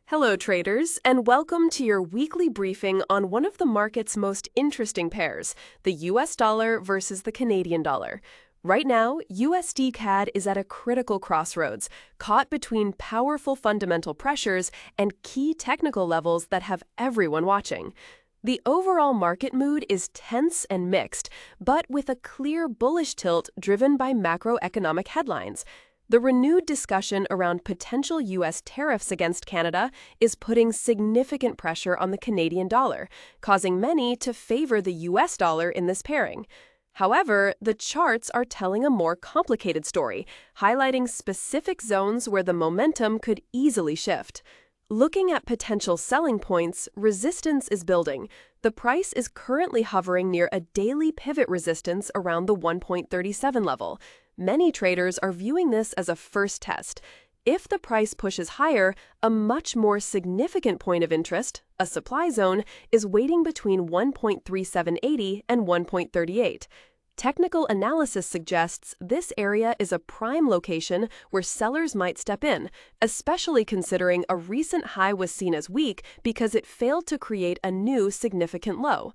Hello, traders, and welcome to your weekly briefing on one of the market's most interesting pairs, the US dollar versus the Canadian dollar. Right now, USDCAD is at a critical crossroads, caught between powerful fundamental pressures and key technical levels that have everyone watching. The overall market mood is tense and mixed, but with a clear bullish tilt driven by macroeconomic headlines. The renewed discussion around potential U.S. tariffs against Canada is putting significant pressure on the Canadian dollar, causing many to favor the U.S. dollar in this pairing. However, the charts are telling a more complicated story, highlighting specific zones where the momentum could easily shift. Looking at potential selling points, resistance is building. The price is currently hovering near a daily pivot resistance around the 1.37 level. Many traders are viewing this as a first test. If the price pushes higher, a much more significant point of interest, a supply zone, is waiting between 1.3780 and 1.38. Technical analysis suggests this area is a prime location where sellers might step in, especially considering a recent high was seen as weak because it failed to create a new significant low.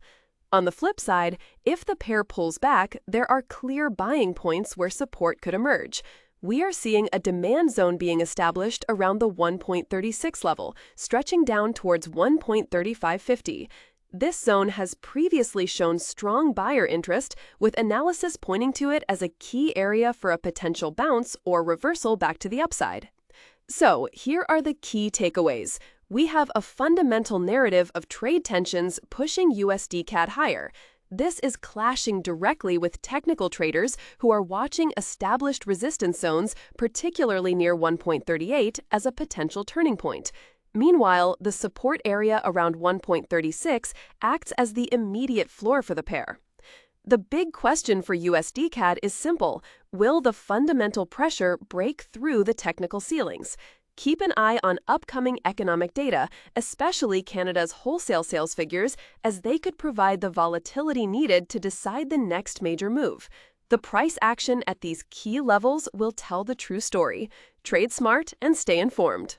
On the flip side, if the pair pulls back, there are clear buying points where support could emerge. We are seeing a demand zone being established around the 1.36 level, stretching down towards 1.3550. This zone has previously shown strong buyer interest, with analysis pointing to it as a key area for a potential bounce or reversal back to the upside. So, here are the key takeaways. We have a fundamental narrative of trade tensions pushing USDCAD higher. This is clashing directly with technical traders who are watching established resistance zones, particularly near 1.38, as a potential turning point. Meanwhile, the support area around 1.36 acts as the immediate floor for the pair. The big question for USDCAD is simple: will the fundamental pressure break through the technical ceilings? Keep an eye on upcoming economic data, especially Canada's wholesale sales figures, as they could provide the volatility needed to decide the next major move. The price action at these key levels will tell the true story. Trade smart and stay informed.